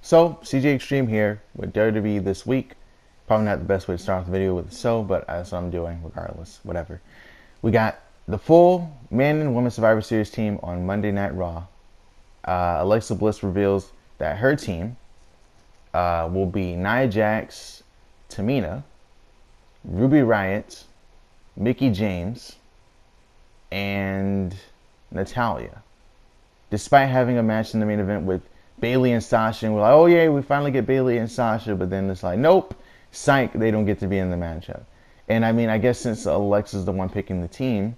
So, CJ Extreme here with WWE this week. Probably not the best way to start off the video with the show, but that's what I'm doing regardless. Whatever. We got the full men and women Survivor Series team on Monday Night Raw. Alexa Bliss reveals that her team will be Nia Jax, Tamina, Ruby Riott, Mickie James, and Natalya. Despite having a match in the main event with Bayley and Sasha, and we're like, oh yeah, we finally get Bayley and Sasha, but then it's like, nope, psych, they don't get to be in the matchup. And I mean, I guess since Alexa's the one picking the team,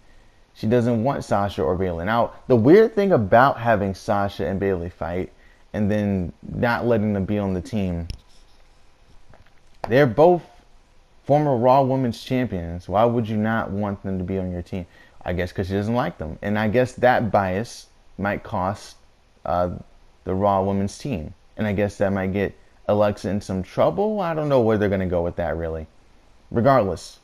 she doesn't want Sasha or Bayley. Now, the weird thing about having Sasha and Bayley fight and then not letting them be on the team, they're both former Raw Women's Champions. Why would you not want them to be on your team? I guess because she doesn't like them. And I guess that bias might cost the Raw Women's team. And I guess that might get Alexa in some trouble. I don't know where they're going to go with that, really. Regardless,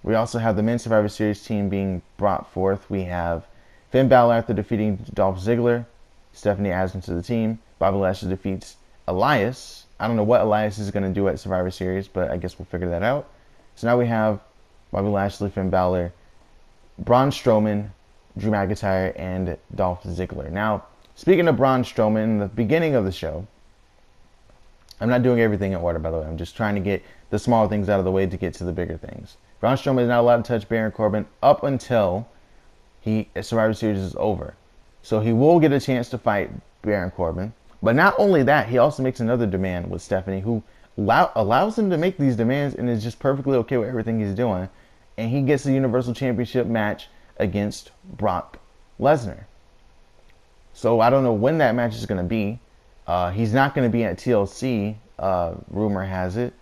we also have the Men's Survivor Series team being brought forth. We have Finn Balor after defeating Dolph Ziggler. Stephanie adds into the team. Bobby Lashley defeats Elias. I don't know what Elias is going to do at Survivor Series, but I guess we'll figure that out. So now we have Bobby Lashley, Finn Balor, Braun Strowman, Drew McIntyre, and Dolph Ziggler. Now, speaking of Braun Strowman, in the beginning of the show, I'm not doing everything in order, by the way. I'm just trying to get the small things out of the way to get to the bigger things. Braun Strowman is not allowed to touch Baron Corbin up until Survivor Series is over. So he will get a chance to fight Baron Corbin. But not only that, he also makes another demand with Stephanie, who allows him to make these demands and is just perfectly okay with everything he's doing. And he gets the Universal Championship match against Brock Lesnar. So I don't know when that match is going to be. He's not going to be at TLC, rumor has it.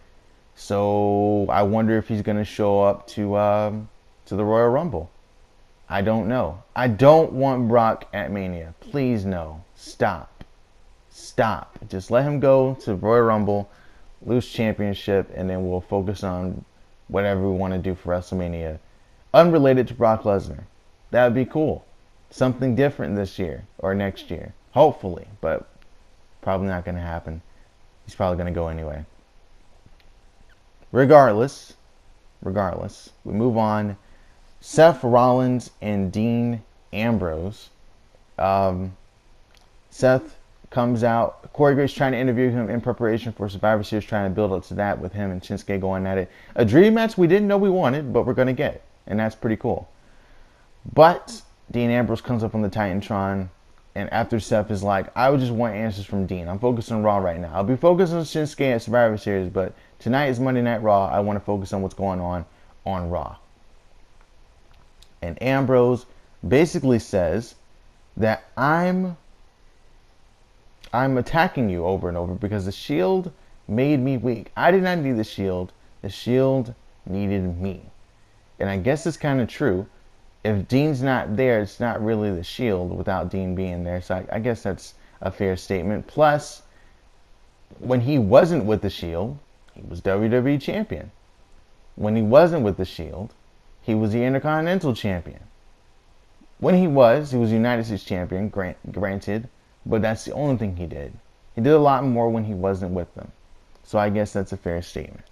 So I wonder if he's going to show up to the Royal Rumble. I don't know. I don't want Brock at Mania. Please no. Stop. Just let him go to Royal Rumble, lose championship, and then we'll focus on whatever we want to do for WrestleMania. Unrelated to Brock Lesnar. That would be cool. Something different this year or next year. Hopefully, but probably not going to happen. He's probably going to go anyway. Regardless, we move on. Seth Rollins and Dean Ambrose. Seth comes out. Corey Graves trying to interview him in preparation for Survivor Series, trying to build up to that with him and Shinsuke going at it. A dream match we didn't know we wanted, but we're going to get. And that's pretty cool. But Dean Ambrose comes up on the Titantron, and after Seth is like, I would just want answers from Dean. I'm focused on Raw right now. I'll be focused on Shinsuke at Survivor Series, but tonight is Monday Night Raw. I want to focus on what's going on Raw. And Ambrose basically says that I'm attacking you over and over because the Shield made me weak. I did not need the Shield. The Shield needed me. And I guess it's kind of true. If Dean's not there, it's not really the Shield without Dean being there. So I guess that's a fair statement. Plus, when he wasn't with the Shield, he was WWE Champion. When he wasn't with the Shield, he was the Intercontinental Champion. When he was United States Champion, granted, but that's the only thing he did. He did a lot more when he wasn't with them. So I guess that's a fair statement.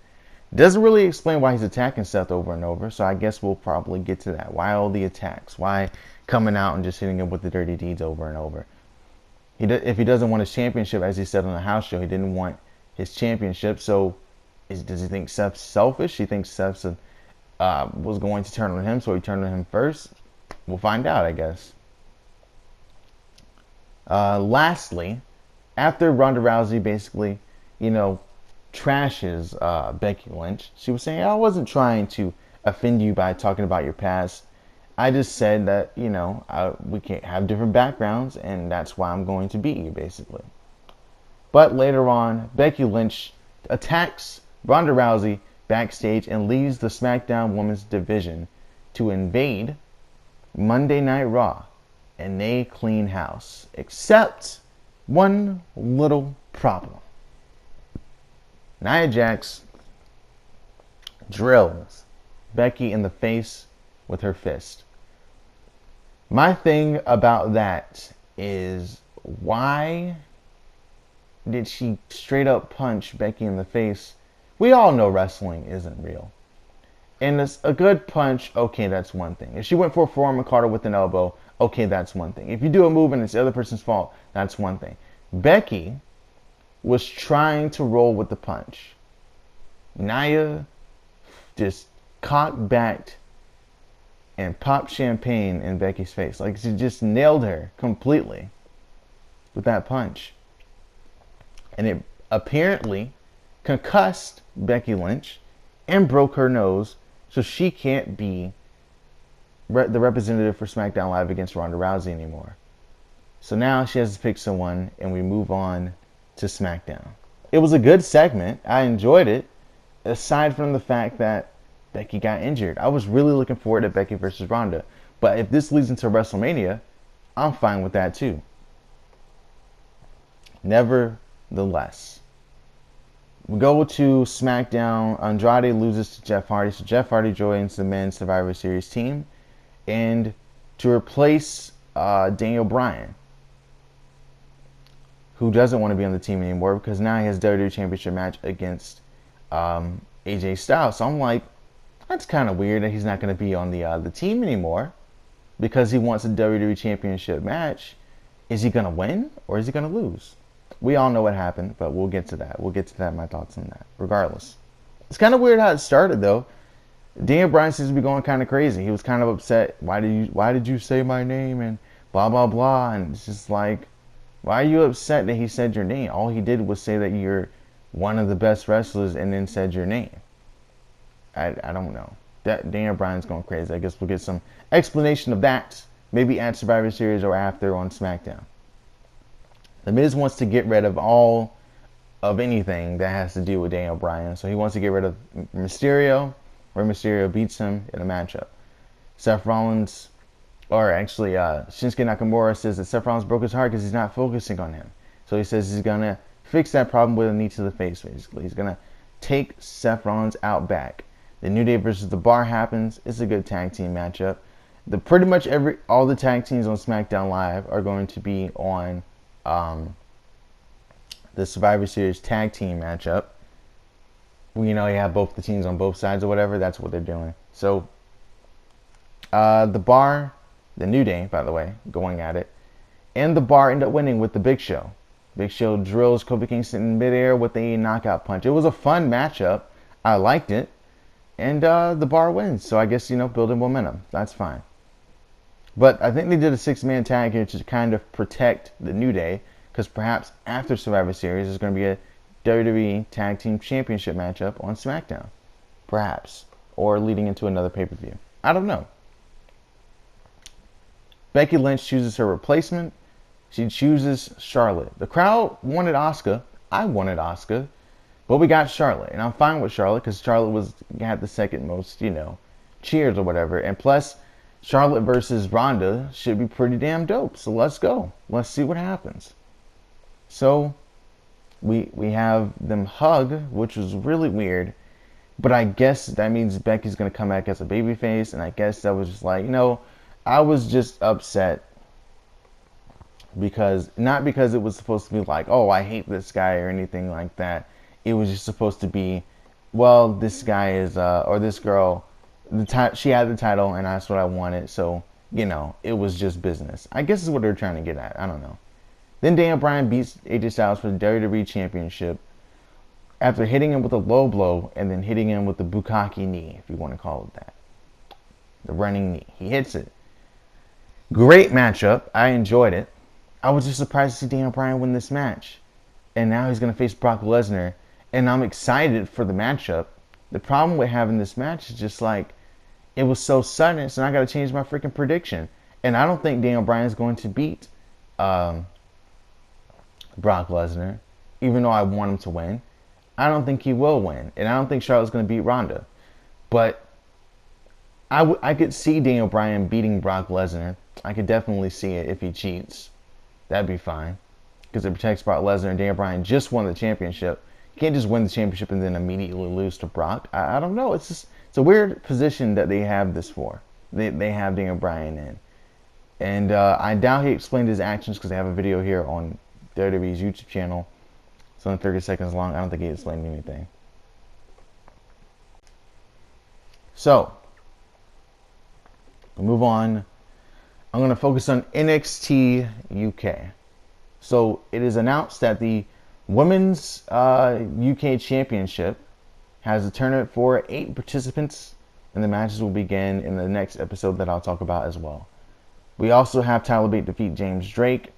Doesn't really explain why he's attacking Seth over and over, so I guess we'll probably get to that. Why all the attacks? Why coming out and just hitting him with the dirty deeds over and over? If he doesn't want his championship, as he said on the house show, he didn't want his championship, so does he think Seth's selfish? He thinks Seth was going to turn on him, so he turned on him first? We'll find out, I guess. Lastly, after Ronda Rousey basically, trashes Becky Lynch, she was saying, I wasn't trying to offend you by talking about your past. I just said that, we can't have different backgrounds, and that's why I'm going to beat you, basically. But later on, Becky Lynch attacks Ronda Rousey backstage and leaves the SmackDown Women's Division to invade Monday Night Raw. And they clean house. Except one little problem. Nia Jax drills Becky in the face with her fist. My thing about that is, why did she straight up punch Becky in the face? We all know wrestling isn't real. And a good punch, okay, that's one thing. If she went for a forearm and caught her with an elbow, okay, that's one thing. If you do a move and it's the other person's fault, that's one thing. Becky was trying to roll with the punch. Nia just cock-backed and popped champagne in Becky's face. Like, she just nailed her completely with that punch. And it apparently concussed Becky Lynch and broke her nose, so she can't be the representative for SmackDown Live against Ronda Rousey anymore. So now she has to pick someone, and we move on to SmackDown. It was a good segment. I enjoyed it, aside from the fact that Becky got injured. I was really looking forward to Becky versus Ronda. But if this leads into WrestleMania, I'm fine with that too. Nevertheless, we go to SmackDown. Andrade loses to Jeff Hardy. So Jeff Hardy joins the Men's Survivor Series team. And to replace Daniel Bryan, who doesn't want to be on the team anymore because now he has WWE Championship match against AJ Styles. So I'm like, that's kind of weird that he's not going to be on the team anymore because he wants a WWE Championship match. Is he going to win or is he going to lose? We all know what happened, but we'll get to that. We'll get to that, my thoughts on that. Regardless, it's kind of weird how it started, though. Daniel Bryan seems to be going kind of crazy. He was kind of upset. Why did you say my name and blah blah blah? And it's just like, why are you upset that he said your name? All he did was say that you're one of the best wrestlers and then said your name. I don't know. That Daniel Bryan's going crazy. I guess we'll get some explanation of that maybe at Survivor Series or after on SmackDown. The Miz wants to get rid of all of anything that has to do with Daniel Bryan. So he wants to get rid of Mysterio, where Mysterio beats him in a matchup. Seth Rollins, or actually Shinsuke Nakamura says that Seth Rollins broke his heart because he's not focusing on him. So he says he's going to fix that problem with a knee to the face, basically. He's going to take Seth Rollins out back. The New Day versus The Bar happens. It's a good tag team matchup. Pretty much all the tag teams on SmackDown Live are going to be on the Survivor Series tag team matchup. You have both the teams on both sides or whatever. That's what they're doing. So The Bar, the New Day, by the way, going at it, and The Bar end up winning with the Big Show. Big Show drills Kofi Kingston in midair with a knockout punch. It was a fun matchup. I liked it. And The Bar wins. So I guess, building momentum. That's fine. But I think they did a 6-man tag here to kind of protect the New Day. Because perhaps after Survivor Series, there's going to be a WWE Tag Team Championship matchup on SmackDown. Perhaps. Or leading into another pay-per-view. I don't know. Becky Lynch chooses her replacement. She chooses Charlotte. The crowd wanted Asuka. I wanted Asuka. But we got Charlotte. And I'm fine with Charlotte because Charlotte had the second most, cheers or whatever. And plus, Charlotte versus Ronda should be pretty damn dope. So let's go. Let's see what happens. So we have them hug, which was really weird. But I guess that means Becky's going to come back as a babyface. And I guess that was just like, I was just upset. Not because it was supposed to be like, oh, I hate this guy or anything like that. It was just supposed to be, well, this guy is, or this girl, she had the title and that's what I wanted. So, it was just business. I guess is what they're trying to get at. I don't know. Then Daniel Bryan beats AJ Styles for the WWE Championship after hitting him with a low blow and then hitting him with the bukkake knee, if you want to call it that. The running knee. He hits it. Great matchup. I enjoyed it. I was just surprised to see Daniel Bryan win this match. And now he's going to face Brock Lesnar. And I'm excited for the matchup. The problem with having this match is just like, it was so sudden, so I got to change my freaking prediction. And I don't think Daniel Bryan is going to beat Brock Lesnar, even though I want him to win. I don't think he will win. And I don't think Charlotte's going to beat Ronda. But I could see Daniel Bryan beating Brock Lesnar. I could definitely see it if he cheats. That'd be fine. Because it protects Brock Lesnar, and Daniel Bryan just won the championship. You can't just win the championship and then immediately lose to Brock. I don't know. It's a weird position that they have this for. They have Daniel Bryan in. And I doubt he explained his actions because they have a video here on WWE's YouTube channel It's only 30 seconds long. I don't think he explained anything. So, we'll move on. I'm going to focus on NXT UK. So, it is announced that the Women's UK Championship has a tournament for 8 participants, and the matches will begin in the next episode that I'll talk about as well. We also have Tyler Bate defeat James Drake,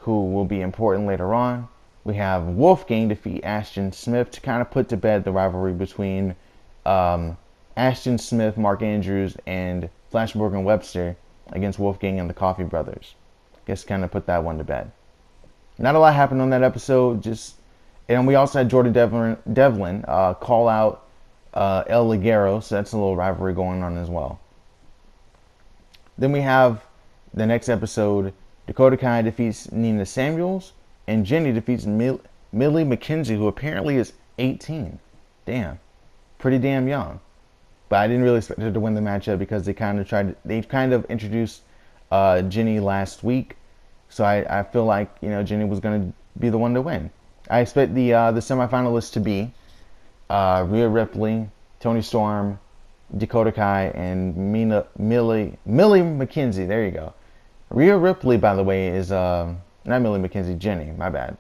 who will be important later on. We have Wolfgang defeat Ashton Smith to kind of put to bed the rivalry between Ashton Smith, Mark Andrews, and Flash Morgan Webster against Wolfgang and the Coffee Brothers. Guess kind of put that one to bed. Not a lot happened on that episode. And we also had Jordan Devlin call out El Ligero, so that's a little rivalry going on as well. Then we have the next episode. Dakota Kai defeats Nina Samuels, and Jenny defeats Millie McKenzie, who apparently is 18. Damn, pretty damn young. But I didn't really expect her to win the matchup because they kind of introduced Jenny last week, so I feel like Jenny was going to be the one to win. I expect the semifinalists to be Rhea Ripley, Toni Storm, Dakota Kai, and Millie McKenzie. There you go. Rhea Ripley, by the way, is not Millie McKenzie, Jenny. My bad.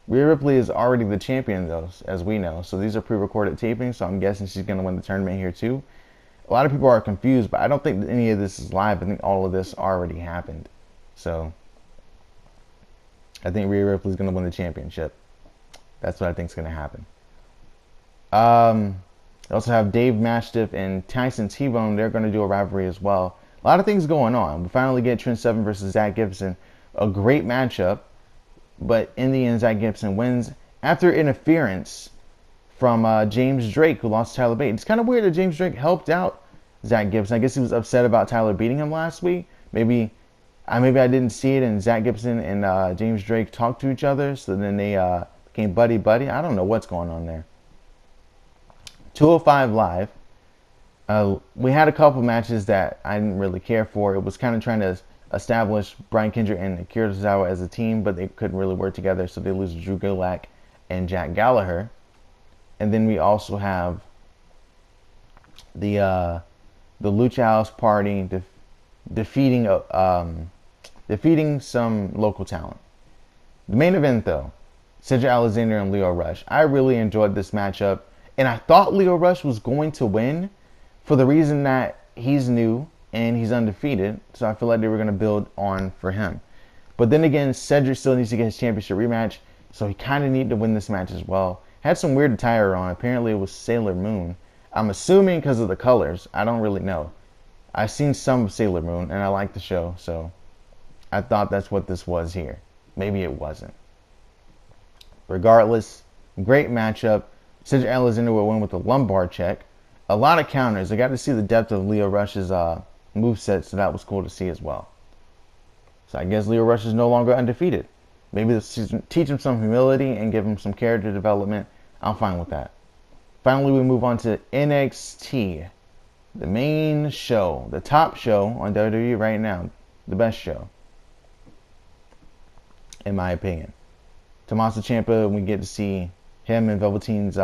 Rhea Ripley is already the champion, though, as we know. So these are pre-recorded tapings, so I'm guessing she's going to win the tournament here, too. A lot of people are confused, but I don't think any of this is live. I think all of this already happened. So I think Rhea Ripley is going to win the championship. That's what I think is going to happen. They also have Dave Mastiff and Tyson T-Bone. They're going to do a rivalry as well. A lot of things going on. We finally get Trent Seven versus Zach Gibson. A great matchup. But in the end, Zach Gibson wins after interference from James Drake, who lost Tyler Bate. It's kind of weird that James Drake helped out Zach Gibson. I guess he was upset about Tyler beating him last week. Maybe I didn't see it, and Zach Gibson and James Drake talked to each other, so then they became buddy-buddy. I don't know what's going on there. 205 Live. We had a couple matches that I didn't really care for. It was kind of trying to establish Brian Kendrick and Akira Tozawa as a team, but they couldn't really work together, so they lose Drew Gulak and Jack Gallagher. And then we also have the Lucha House Party defeating some local talent. The main event, though, Cedric Alexander and Leo Rush. I really enjoyed this matchup, and I thought Leo Rush was going to win for the reason that he's new and he's undefeated, so I feel like they were going to build on for him. But then again, Cedric still needs to get his championship rematch, so he kind of needed to win this match as well. Had some weird attire on. Apparently it was Sailor Moon. I'm assuming because of the colors. I don't really know. I've seen some Sailor Moon, and I like the show, so I thought that's what this was here. Maybe it wasn't. Regardless, great matchup. Cedric Alexander will win with a lumbar check. A lot of counters. I got to see the depth of Leo Rush's moveset, so that was cool to see as well. So I guess Leo Rush is no longer undefeated. Maybe this season teach him some humility and give him some character development. I'm fine with that. Finally, we move on to NXT. The main show. The top show on WWE right now. The best show. In my opinion. Tommaso Ciampa, we get to see him and Velveteen's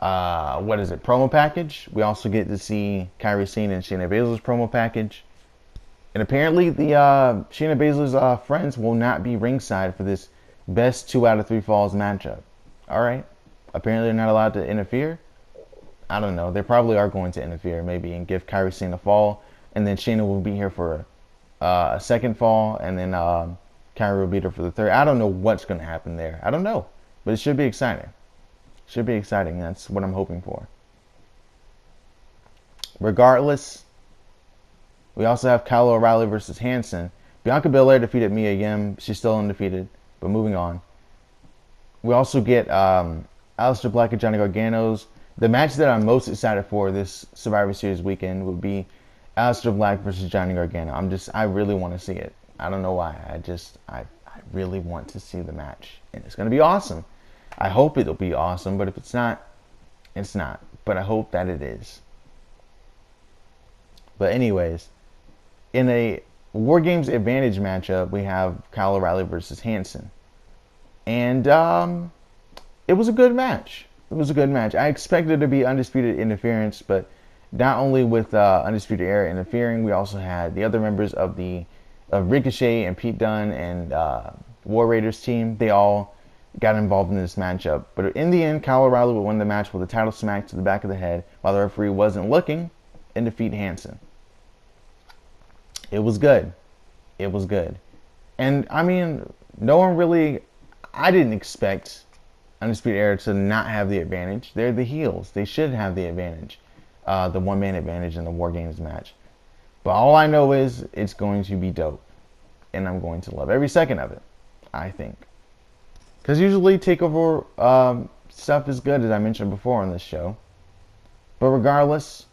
promo package. We also get to see Kairi Sane and Shayna Baszler's promo package. And apparently the Shayna Baszler's friends will not be ringside for this best 2 out of 3 falls matchup. Alright. Apparently they're not allowed to interfere. I don't know. They probably are going to interfere maybe and give Kairi Sane a fall. And then Shayna will be here for a second fall. And then Kairi will beat her for the third. I don't know what's going to happen there. I don't know. But it should be exciting. Should be exciting. That's what I'm hoping for. Regardless, we also have Kyle O'Reilly versus Hanson. Bianca Belair defeated Mia Yim. She's still undefeated. But moving on. We also get Aleister Black and Johnny Gargano's. The match that I'm most excited for this Survivor Series weekend would be Aleister Black versus Johnny Gargano. I really want to see it. I don't know why. I really want to see the match. And it's going to be awesome. I hope it'll be awesome, but if it's not, it's not. But I hope that it is. But anyways, in a War Games Advantage matchup, we have Kyle O'Reilly versus Hanson. And it was a good match. It was a good match. I expected it to be Undisputed Interference, but not only with Undisputed Era interfering, we also had the other members of Ricochet and Pete Dunne and War Raiders team. They all got involved in this matchup. But in the end, Kyle O'Reilly would win the match with a title smack to the back of the head while the referee wasn't looking and defeat Hanson. It was good. It was good. And, I mean, no one really... I didn't expect Undisputed Era to not have the advantage. They're the heels. They should have the advantage. The one-man advantage in the War Games match. But all I know is it's going to be dope. And I'm going to love every second of it, I think. Because usually TakeOver stuff is good, as I mentioned before on this show. But regardless,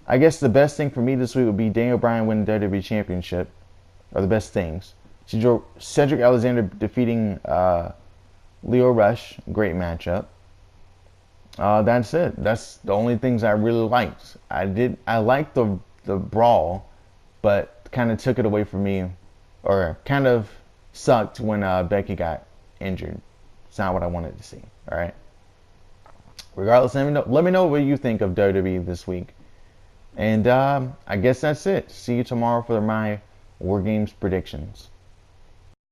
I guess the best thing for me this week would be Daniel Bryan winning the WWE Championship. Or the best things. Cedric Alexander defeating Leo Rush. Great matchup. That's it. That's the only things I really liked. I liked the brawl, but kind of took it away from me. Or kind of sucked when Becky got injured. It's not what I wanted to see. All right. Regardless, let me know what you think of WWE this week. And I guess that's it. See you tomorrow for my War Games predictions.